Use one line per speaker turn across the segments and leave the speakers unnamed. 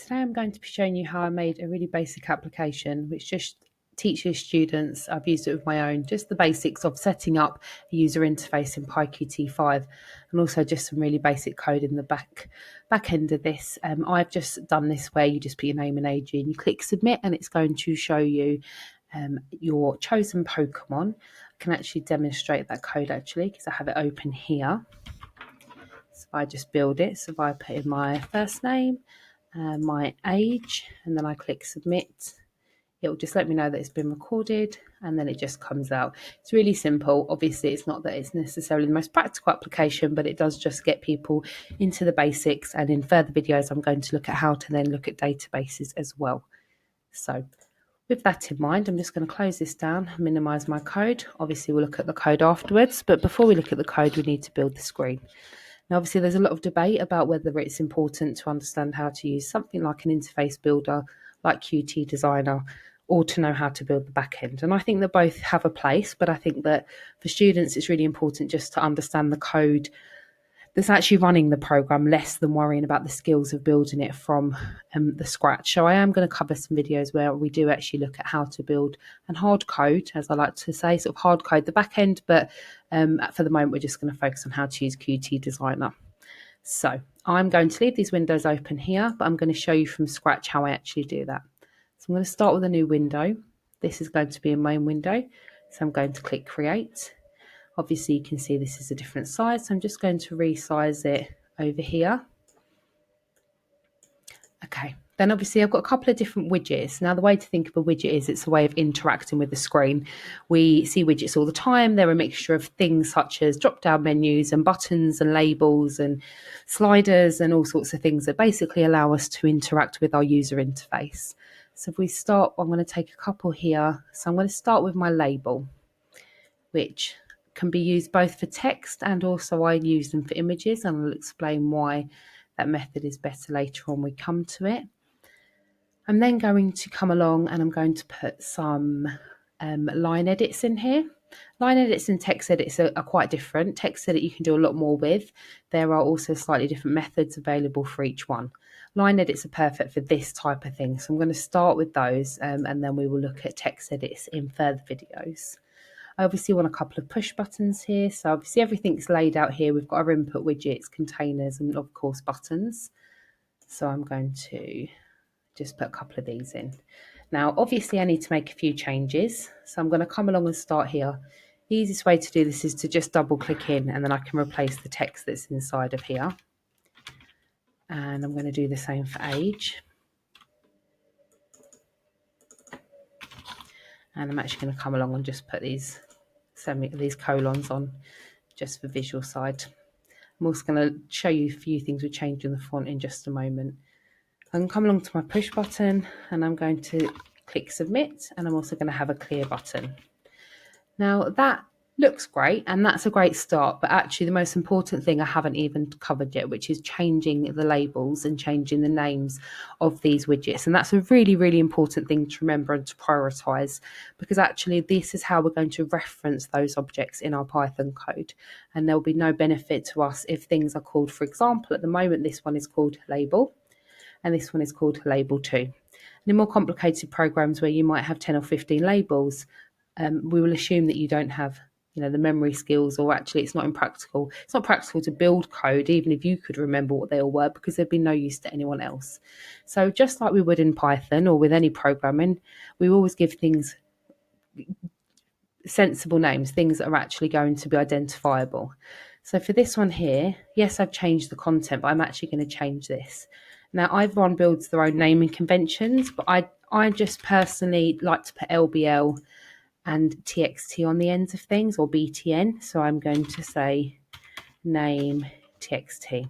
Today I'm going to be showing you how I made a really basic application which just teaches students, I've used it with my own, just the basics of setting up a user interface in PyQt5 and also just some really basic code in the back end of this. I've just done this where you just put your name and age in, you click submit and it's going to show you your chosen Pokemon. I can actually demonstrate that code actually because I have it open here. So I just build it, so if I put in my first name, my age, and then I click submit, it will just let me know that it's been recorded and then it just comes out. It's really simple. Obviously it's not that it's necessarily the most practical application, but it does just get people into the basics, and in further videos I'm going to look at how to then look at databases as well. So with that in mind, I'm just going to close this down, minimize my code. Obviously we'll look at the code afterwards, but before we look at the code we need to build the screen. Now, obviously, there's a lot of debate about whether it's important to understand how to use something like an interface builder like Qt Designer or to know how to build the back end. And I think that both have a place, but I think that for students, it's really important just to understand the code that's actually running the program, less than worrying about the skills of building it from the scratch. So I am going to cover some videos where we do actually look at how to build and hard code, as I like to say, sort of hard code the back end, but for the moment we're just going to focus on how to use Qt Designer. So I'm going to leave these windows open here, but I'm going to show you from scratch how I actually do that. So I'm going to start with a new window. This is going to be a main window, so I'm going to click create. Obviously you can see this is a different size, so I'm just going to resize it over here. Okay, then obviously I've got a couple of different widgets. Now the way to think of a widget is it's a way of interacting with the screen. We see widgets all the time. They're a mixture of things such as drop-down menus and buttons and labels and sliders and all sorts of things that basically allow us to interact with our user interface. So if we start, I'm going to take a couple here. So I'm going to start with my label, which can be used both for text and also I use them for images, and I'll explain why that method is better later on when we come to it. I'm then going to come along and I'm going to put some line edits in here. Line edits and text edits are quite different. Text edit you can do a lot more with. There are also slightly different methods available for each one. Line edits are perfect for this type of thing, so I'm going to start with those and then we will look at text edits in further videos. I obviously want a couple of push buttons here. So obviously everything's laid out here. We've got our input widgets, containers, and of course buttons. So I'm going to just put a couple of these in. Now, obviously I need to make a few changes. So I'm going to come along and start here. The easiest way to do this is to just double click in and then I can replace the text that's inside of here. And I'm going to do the same for age. And I'm actually going to come along and just put these colons on just for visual side. I'm also going to show you a few things we changed in the font in just a moment. I'm come along to my push button and I'm going to click submit, and I'm also going to have a clear button. Now that looks great and that's a great start, but actually the most important thing I haven't even covered yet, which is changing the labels and changing the names of these widgets. And that's a really, really important thing to remember and to prioritize, because actually this is how we're going to reference those objects in our Python code, and there'll be no benefit to us if things are called, for example, at the moment this one is called label and this one is called label 2. And in more complicated programs where you might have 10 or 15 labels, we will assume that you don't have the memory skills, or actually it's not practical to build code even if you could remember what they all were, because there'd be no use to anyone else. So just like we would in Python or with any programming, we always give things sensible names, things that are actually going to be identifiable. So for this one here, yes, I've changed the content, but I'm actually going to change this. Now everyone builds their own naming conventions, but I just personally like to put LBL and TXT on the ends of things, or BTN. So I'm going to say name TXT.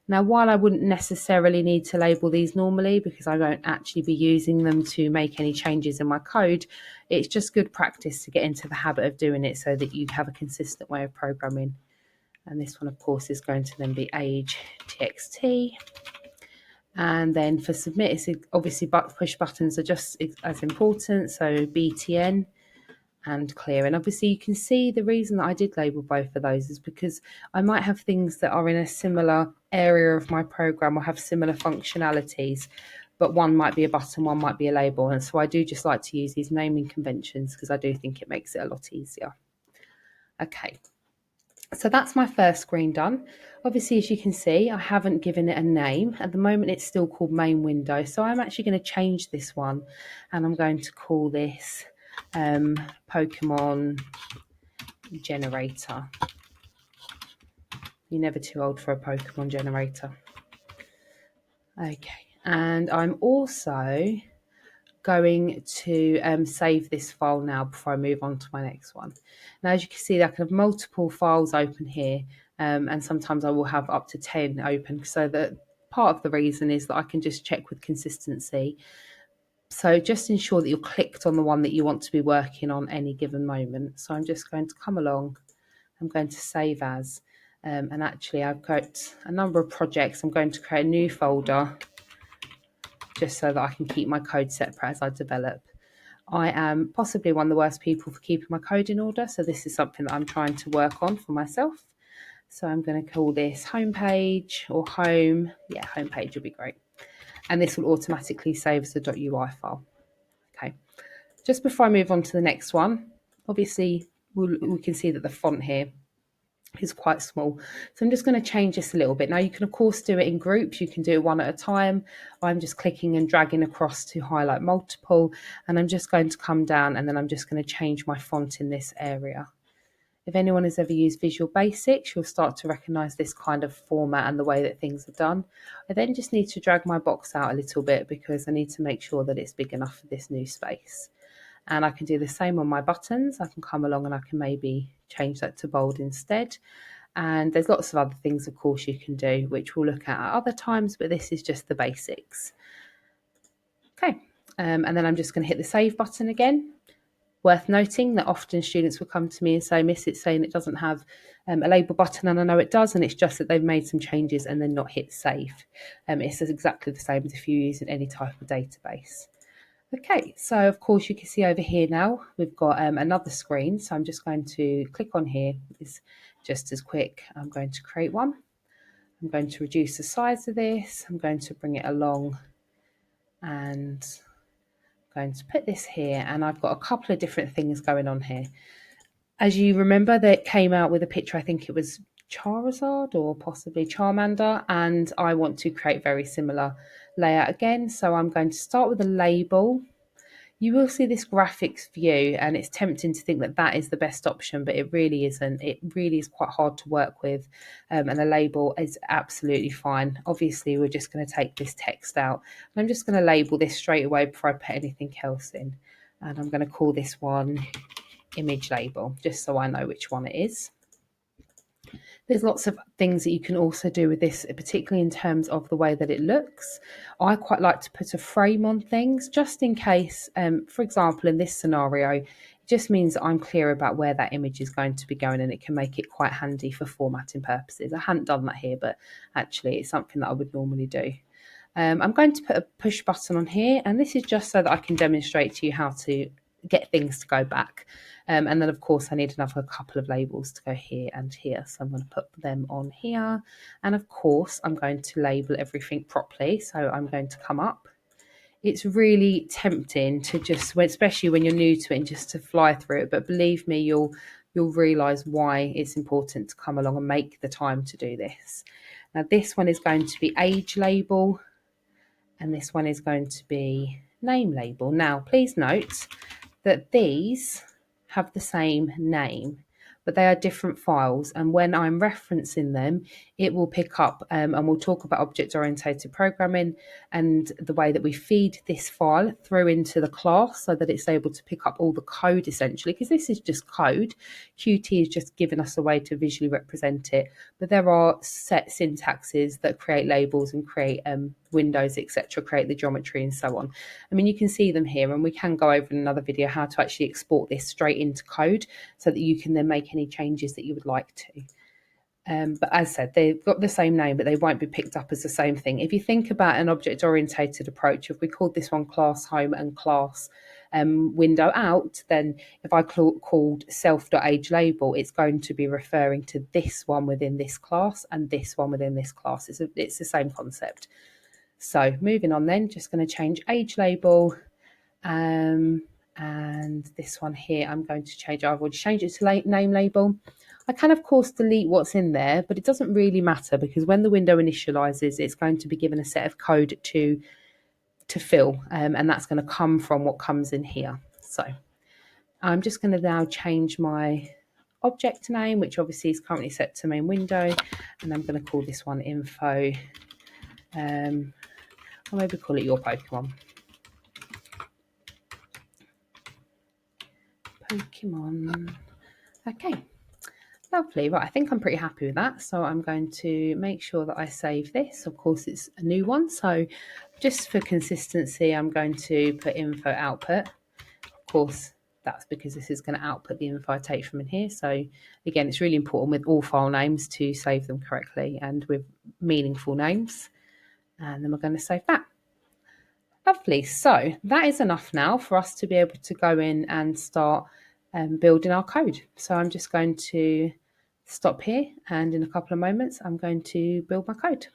Now, while I wouldn't necessarily need to label these normally because I won't actually be using them to make any changes in my code, it's just good practice to get into the habit of doing it so that you have a consistent way of programming. And this one, of course, is going to then be age TXT. And then for submit, it's obviously push buttons are just as important. So BTN and clear. And obviously you can see the reason that I did label both of those is because I might have things that are in a similar area of my program or have similar functionalities, but one might be a button, one might be a label. And so I do just like to use these naming conventions because I do think it makes it a lot easier. Okay, so that's my first screen done. Obviously, as you can see, I haven't given it a name. At the moment, it's still called main window. So I'm actually going to change this one, and I'm going to call this Pokemon generator. You're never too old for a Pokemon generator. Okay, and I'm also going to save this file now before I move on to my next one. Now, as you can see, I can have multiple files open here, and sometimes I will have up to 10 open. So that part of the reason is that I can just check with consistency. So just ensure that you're clicked on the one that you want to be working on any given moment. So I'm just going to come along. I'm going to save as, and actually I've got a number of projects. I'm going to create a new folder just so that I can keep my code separate as I develop. I am possibly one of the worst people for keeping my code in order, so this is something that I'm trying to work on for myself. So I'm going to call this homepage or home. Yeah, homepage would be great. And this will automatically save as a .ui file. Okay. Just before I move on to the next one, obviously we can see that the font here is quite small. So I'm just going to change this a little bit. Now you can of course do it in groups. You can do it one at a time. I'm just clicking and dragging across to highlight multiple, and I'm just going to come down and then I'm just going to change my font in this area. If anyone has ever used Visual Basic, you'll start to recognize this kind of format and the way that things are done. I then just need to drag my box out a little bit because I need to make sure that it's big enough for this new space. And I can do the same on my buttons. I can come along and I can maybe change that to bold instead. And there's lots of other things, of course, you can do, which we'll look at other times, but this is just the basics. Okay, and then I'm just going to hit the save button again. Worth noting that often students will come to me and say, Miss, it's saying it doesn't have a label button, and I know it does, and it's just that they've made some changes and then not hit save. It's exactly the same as if you're using any type of database. Okay, so of course you can see over here now we've got another screen. So I'm just going to click on here. It's just as quick. I'm going to create one. I'm going to reduce the size of this. I'm going to bring it along and I'm going to put this here. And I've got a couple of different things going on here. As you remember, that came out with a picture, I think it was Charizard or possibly Charmander, and I want to create very similar layout again. So I'm going to start with a label. You will see this graphics view, and it's tempting to think that that is the best option, but it really isn't. It really is quite hard to work with, and the label is absolutely fine. Obviously, we're just going to take this text out, and I'm just going to label this straight away before I put anything else in. And I'm going to call this one image label, just so I know which one it is. There's lots of things that you can also do with this, particularly in terms of the way that it looks. I quite like to put a frame on things just in case, for example, in this scenario, it just means that I'm clear about where that image is going to be going, and it can make it quite handy for formatting purposes. I hadn't done that here, but actually it's something that I would normally do. I'm going to put a push button on here, and this is just so that I can demonstrate to you how to get things to go back. And then of course I need another couple of labels to go here and here, so I'm going to put them on here, and of course I'm going to label everything properly. So I'm going to come up. It's really tempting to just, especially when you're new to it, and just to fly through it, but believe me, you'll realize why it's important to come along and make the time to do this. Now this one is going to be age label, and this one is going to be name label. Now please note that these have the same name, but they are different files, and when I'm referencing them, it will pick up, and we'll talk about object-oriented programming and the way that we feed this file through into the class so that it's able to pick up all the code essentially, because this is just code. Qt is just giving us a way to visually represent it, but there are set syntaxes that create labels and create windows, etc., create the geometry and so on. I mean, you can see them here, and we can go over in another video how to actually export this straight into code so that you can then make any changes that you would like to. But as said, they've got the same name, but they won't be picked up as the same thing. If you think about an object-oriented approach, if we called this one class home and class window out, then if I called self.age label, it's going to be referring to this one within this class and this one within this class. It's the same concept. So moving on then, just going to change age label. And this one here, I'm going to change, I've already changed it to name label. I can of course delete what's in there, but it doesn't really matter because when the window initializes, it's going to be given a set of code to fill, and that's going to come from what comes in here. So I'm just going to now change my object name, which obviously is currently set to main window, and I'm going to call this one info. Or maybe call it your Pokemon. Okay, lovely. Right, I think I'm pretty happy with that. So I'm going to make sure that I save this. Of course, it's a new one. So just for consistency, I'm going to put info output. Of course, that's because this is going to output the info I take from in here. So again, it's really important with all file names to save them correctly and with meaningful names. And then we're going to save that. Lovely. So that is enough now for us to be able to go in and start building our code. So I'm just going to stop here, and in a couple of moments I'm going to build my code.